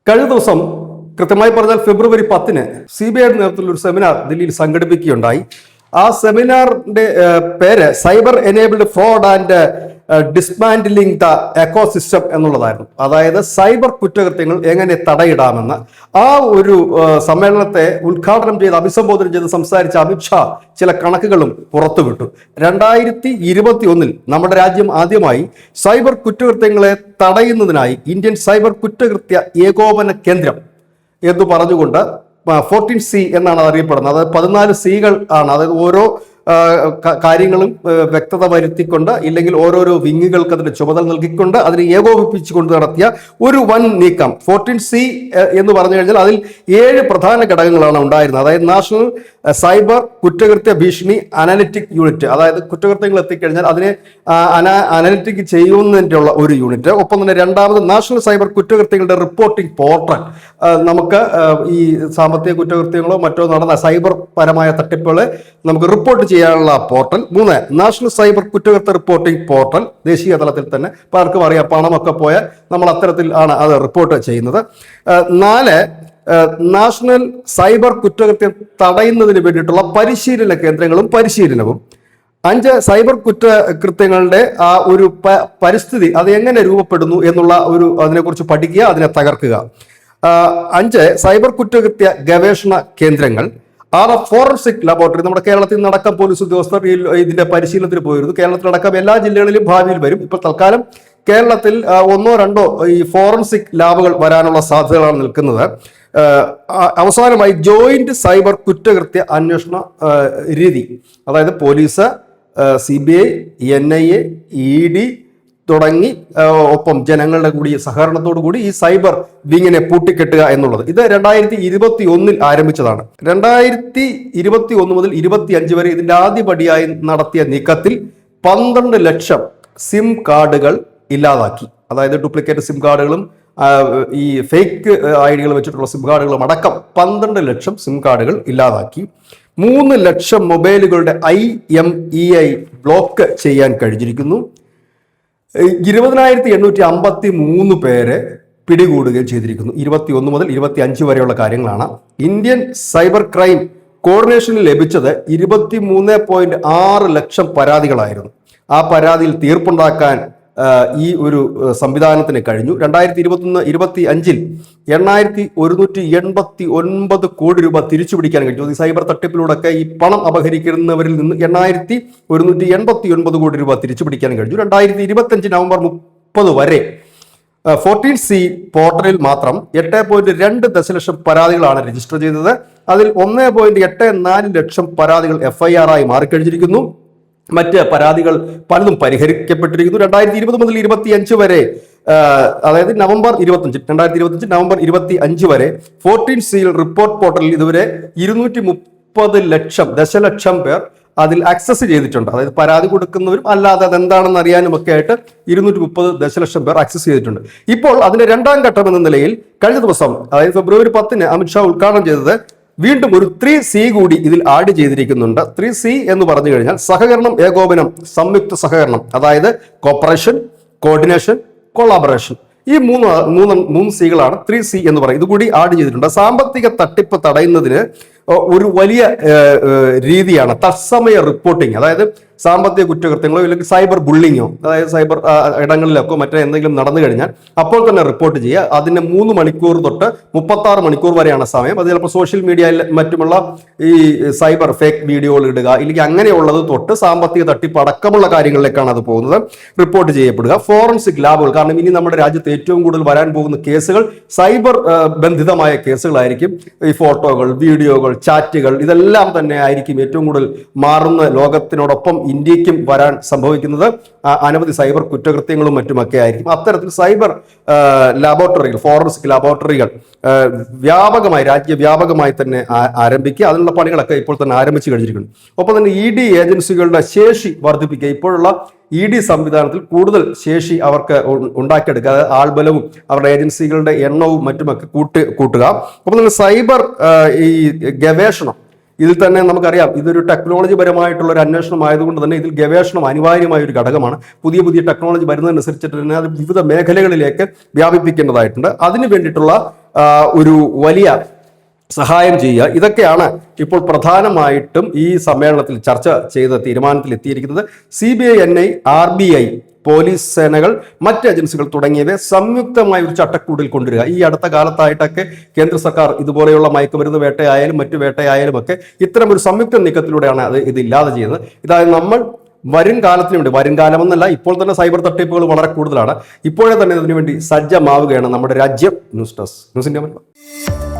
കഴിഞ്ഞ ദിവസം കൃത്യമായി പറഞ്ഞാൽ ഫെബ്രുവരി 10-ന് CBIയുടെ നേതൃത്വത്തിൽ ഒരു സെമിനാർ ദില്ലിയിൽ സംഘടിപ്പിക്കുകയുണ്ടായി. ആ സെമിനാറിന്റെ പേര് cyber enabled fraud and dismantling the ecosystem എന്നുള്ളതായിരുന്നു. അതായത് സൈബർ കുറ്റകൃത്യങ്ങൾ എങ്ങനെ തടയിടാമെന്ന്. ആ ഒരു സമ്മേളനത്തെ ഉദ്ഘാടനം ചെയ്ത് അഭിസംബോധന ചെയ്ത് സംസാരിച്ച അമിത്ഷാ ചില കണക്കുകളും പുറത്തുവിട്ടു. 2021 നമ്മുടെ രാജ്യം ആദ്യമായി സൈബർ കുറ്റകൃത്യങ്ങളെ തടയുന്നതിനായി ഇന്ത്യൻ സൈബർ കുറ്റകൃത്യ ഏകോപന കേന്ദ്രം എന്ന് പറഞ്ഞുകൊണ്ട് 14C എന്നാണ് അത് അറിയപ്പെടുന്നത്. അതായത് 14 Cകൾ ആണ്. അതായത് ഓരോ കാര്യങ്ങളും വ്യക്തത വരുത്തിക്കൊണ്ട് ഇല്ലെങ്കിൽ ഓരോരോ വിങ്ങുകൾക്ക് അതിന്റെ ചുമതല നൽകിക്കൊണ്ട് അതിനെ ഏകോപിപ്പിച്ചുകൊണ്ട് നടത്തിയ ഒരു വൻ നീക്കം 14C എന്ന് പറഞ്ഞു കഴിഞ്ഞാൽ അതിൽ 7 പ്രധാന ഘടകങ്ങളാണ് ഉണ്ടായിരുന്നത്. അതായത് നാഷണൽ സൈബർ കുറ്റകൃത്യ ഭീഷണി അനലിറ്റിക് യൂണിറ്റ്, അതായത് കുറ്റകൃത്യങ്ങൾ എത്തിക്കഴിഞ്ഞാൽ അതിനെ അനലിറ്റിക് ചെയ്യുന്നതിനുള്ള ഒരു യൂണിറ്റ്. ഒപ്പം തന്നെ രണ്ടാമത് നാഷണൽ സൈബർ കുറ്റകൃത്യങ്ങളുടെ റിപ്പോർട്ടിംഗ് പോർട്ടൽ, നമുക്ക് ഈ സാമ്പത്തിക കുറ്റകൃത്യങ്ങളോ മറ്റോ നടന്ന സൈബർ പരമായ തട്ടിപ്പുകളെ നമുക്ക് റിപ്പോർട്ട് ചെയ്യാനുള്ള പോർട്ടൽ. 3 നാഷണൽ സൈബർ കുറ്റകൃത്യ റിപ്പോർട്ടിംഗ് പോർട്ടൽ, ദേശീയ തലത്തിൽ തന്നെ പലർക്കും അറിയാം, പണമൊക്കെ പോയാൽ നമ്മൾ അത്തരത്തിൽ ആണ് അത് റിപ്പോർട്ട് ചെയ്യുന്നത്. 4 നാഷണൽ സൈബർ കുറ്റകൃത്യം തടയുന്നതിന് വേണ്ടിയിട്ടുള്ള പരിശീലന കേന്ദ്രങ്ങളും പരിശീലനവും. 5 സൈബർ കുറ്റകൃത്യങ്ങളുടെ ആ ഒരു പരിസ്ഥിതി അത് എങ്ങനെ രൂപപ്പെടുന്നു എന്നുള്ള ഒരു അതിനെക്കുറിച്ച് പഠിക്കുക, അതിനെ തകർക്കുക. 5 സൈബർ കുറ്റകൃത്യ ഗവേഷണ കേന്ദ്രങ്ങൾ. 6 ഫോറൻസിക് ലബോറട്ടറി. നമ്മുടെ കേരളത്തിൽ നിന്നടക്കം പോലീസ് ഉദ്യോഗസ്ഥർ ഇതിന്റെ പരിശീലനത്തിന് പോയിരുന്നു. കേരളത്തിലടക്കം എല്ലാ ജില്ലകളിലും ഭാവിയിൽ വരും. ഇപ്പോൾ തൽക്കാലം കേരളത്തിൽ 1-2 ഈ ഫോറൻസിക് ലാബുകൾ വരാനുള്ള സാധ്യതകളാണ് നിൽക്കുന്നത്. അവസാനമായി ജോയിന്റ് സൈബർ കുറ്റകൃത്യ അന്വേഷണ രീതി, അതായത് പോലീസ്, CBI, NIA, ED തുടങ്ങി ഒപ്പം ജനങ്ങളുടെ കൂടി സഹകരണത്തോടു കൂടി ഈ സൈബർ വിങ്ങിനെ പൂട്ടിക്കെട്ടുക എന്നുള്ളത്. ഇത് 2021 ആരംഭിച്ചതാണ്. 2021 മുതൽ 25 വരെ ഇതിന്റെ ആദ്യപടിയായി നടത്തിയ നീക്കത്തിൽ 12 ലക്ഷം സിം കാർഡുകൾ ഇല്ലാതാക്കി. അതായത് ഡ്യൂപ്ലിക്കേറ്റ് സിം കാർഡുകളും ഈ ഫേക്ക് ഐഡികൾ വെച്ചിട്ടുള്ള സിം കാർഡുകളും അടക്കം 12 ലക്ഷം സിം കാർഡുകൾ ഇല്ലാതാക്കി. 3 ലക്ഷം മൊബൈലുകളുടെ IMEI ബ്ലോക്ക് ചെയ്യാൻ കഴിഞ്ഞിരിക്കുന്നു. 20,853 പേരെ പിടികൂടുകയും ചെയ്തിരിക്കുന്നു. 21 മുതൽ 25 വരെയുള്ള കാര്യങ്ങളാണ്. ഇന്ത്യൻ സൈബർ ക്രൈം കോർഡിനേഷനിൽ ലഭിച്ചത് 23.6 ലക്ഷം പരാതികളായിരുന്നു. ആ പരാതിയിൽ തീർപ്പുണ്ടാക്കാൻ ഈ ഒരു സംവിധാനത്തിന് കഴിഞ്ഞു. 2021-25 8,189 കോടി രൂപ തിരിച്ചുപിടിക്കാൻ കഴിഞ്ഞു. ഈ സൈബർ തട്ടിപ്പിലൂടെയൊക്കെ ഈ പണം അപഹരിക്കുന്നവരിൽ നിന്ന് 8,189 കോടി രൂപ തിരിച്ചുപിടിക്കാൻ കഴിഞ്ഞു. 2025 നവംബർ 30 വരെ 14C പോർട്ടലിൽ മാത്രം 8.2 ദശലക്ഷം പരാതികളാണ് രജിസ്റ്റർ ചെയ്തത്. അതിൽ 1.84 ലക്ഷം പരാതികൾ FIR ആയി മാറിക്കഴിഞ്ഞിരിക്കുന്നു. മറ്റ് പരാതികൾ പലതും പരിഹരിക്കപ്പെട്ടിരിക്കുന്നു. 2020 മുതൽ 25 വരെ, അതായത് നവംബർ 2025 നവംബർ 25 വരെ 14C റിപ്പോർട്ട് പോർട്ടലിൽ ഇതുവരെ 230 ദശലക്ഷം പേർ അതിൽ ആക്സസ് ചെയ്തിട്ടുണ്ട്. അതായത് പരാതി കൊടുക്കുന്നവരും അല്ലാതെ അതെന്താണെന്ന് അറിയാനും ഒക്കെ ആയിട്ട് 230 ദശലക്ഷം പേർ ആക്സസ് ചെയ്തിട്ടുണ്ട്. ഇപ്പോൾ അതിന്റെ 2ാം ഘട്ടം എന്ന നിലയിൽ കഴിഞ്ഞ ദിവസം, അതായത് ഫെബ്രുവരി 10-ന് അമിത്ഷാ ഉദ്ഘാടനം ചെയ്തത് വീണ്ടും ഒരു 3C കൂടി ഇതിൽ ആഡ് ചെയ്തിരിക്കുന്നുണ്ട്. 3C എന്ന് പറഞ്ഞു കഴിഞ്ഞാൽ സഹകരണം, ഏകോപനം, സംയുക്ത സഹകരണം, അതായത് കോപ്പറേഷൻ, കോർഡിനേഷൻ, കൊളാബറേഷൻ. ഈ മൂന്ന് Cകളാണ് 3C എന്ന് പറയും. ഇതുകൂടി ആഡ് ചെയ്തിട്ടുണ്ട്. സാമ്പത്തിക തട്ടിപ്പ് തടയുന്നതിന് ഒരു വലിയ രീതിയാണ് തത്സമയ റിപ്പോർട്ടിംഗ്. അതായത് സാമ്പത്തിക കുറ്റകൃത്യങ്ങളോ അല്ലെങ്കിൽ സൈബർ ബുള്ളിങ്ങോ, അതായത് സൈബർ ഇടങ്ങളിലൊക്കെ മറ്റേ എന്തെങ്കിലും നടന്നു കഴിഞ്ഞാൽ അപ്പോൾ തന്നെ റിപ്പോർട്ട് ചെയ്യുക. അതിന് 3 മണിക്കൂർ തൊട്ട് 36 മണിക്കൂർ വരെയാണ് സമയം. അത് ചിലപ്പോൾ സോഷ്യൽ മീഡിയയിൽ മറ്റുമുള്ള ഈ സൈബർ ഫേക്ക് വീഡിയോകൾ ഇടുക ഇല്ലെങ്കിൽ അങ്ങനെയുള്ളത് തൊട്ട് സാമ്പത്തിക തട്ടിപ്പ് അടക്കമുള്ള കാര്യങ്ങളിലേക്കാണ് അത് പോകുന്നത്. റിപ്പോർട്ട് ചെയ്യപ്പെടുക. ഫോറൻസിക് ലാബുകൾ, കാരണം ഇനി നമ്മുടെ രാജ്യത്ത് ഏറ്റവും കൂടുതൽ വരാൻ പോകുന്ന കേസുകൾ സൈബർ ബന്ധിതമായ കേസുകളായിരിക്കും. ഈ ഫോട്ടോകൾ, വീഡിയോകൾ, ചാറ്റുകൾ, ഇതെല്ലാം തന്നെ ആയിരിക്കും ഏറ്റവും കൂടുതൽ മാറുന്ന. ലോകത്തിനോടൊപ്പം ഇന്ത്യക്കും വരാൻ സംഭവിക്കുന്നത് അനവധി സൈബർ കുറ്റകൃത്യങ്ങളും മറ്റുമൊക്കെ ആയിരിക്കും. അത്തരത്തിൽ സൈബർ ലാബോറട്ടറികൾ, ഫോറൻസിക് ലാബോറട്ടറികൾ വ്യാപകമായി, രാജ്യവ്യാപകമായി തന്നെ ആരംഭിക്കുക. അതിനുള്ള പണികളൊക്കെ ഇപ്പോൾ തന്നെ ആരംഭിച്ചു കഴിഞ്ഞിരിക്കുന്നു. ഒപ്പം തന്നെ ED ഏജൻസികളുടെ ശേഷി വർദ്ധിപ്പിക്കുക. ഇപ്പോഴുള്ള ED സംവിധാനത്തിൽ കൂടുതൽ ശേഷി അവർക്ക് ഉണ്ടാക്കിയെടുക്കുക. ആൾബലവും അവരുടെ ഏജൻസികളുടെ എണ്ണവും മറ്റുമൊക്കെ കൂട്ടുക. ഒപ്പം തന്നെ സൈബർ ഈ ഗവേഷണം, ഇതിൽ തന്നെ നമുക്കറിയാം ഇതൊരു ടെക്നോളജി പരമായിട്ടുള്ള ഒരു അന്വേഷണം ആയതുകൊണ്ട് തന്നെ ഇതിൽ ഗവേഷണം അനിവാര്യമായ ഒരു ഘടകമാണ്. പുതിയ പുതിയ ടെക്നോളജി വരുന്നതനുസരിച്ചിട്ട് തന്നെ അത് വിവിധ മേഖലകളിലേക്ക് വ്യാപിപ്പിക്കേണ്ടതായിട്ടുണ്ട്. അതിനു വേണ്ടിയിട്ടുള്ള ഒരു വലിയ സഹായം ചെയ്യുക, ഇതൊക്കെയാണ് ഇപ്പോൾ പ്രധാനമായിട്ടും ഈ സമ്മേളനത്തിൽ ചർച്ച ചെയ്ത തീരുമാനത്തിൽ എത്തിയിരിക്കുന്നത്. CBI, NI, RBI, പോലീസ് സേനകൾ, മറ്റ് ഏജൻസികൾ തുടങ്ങിയവയെ സംയുക്തമായ ഒരു ചട്ടക്കൂടിൽ കൊണ്ടുവരിക. ഈ അടുത്ത കാലത്തായിട്ടൊക്കെ കേന്ദ്ര സർക്കാർ ഇതുപോലെയുള്ള മയക്കുമരുന്ന് വേട്ടയായാലും മറ്റു വേട്ടയായാലും ഒക്കെ ഇത്തരം ഒരു സംയുക്ത നീക്കത്തിലൂടെയാണ് ഇത് ഇല്ലാതെ ചെയ്യുന്നത്. ഇതായത് നമ്മൾ വരും കാലത്തിന് വേണ്ടി, വരും കാലമെന്നല്ല, ഇപ്പോൾ തന്നെ സൈബർ തട്ടിപ്പുകൾ വളരെ കൂടുതലാണ്. ഇപ്പോഴേ തന്നെ ഇതിനു വേണ്ടി സജ്ജമാവുകയാണ് നമ്മുടെ രാജ്യം. News desk, news India Malayalam.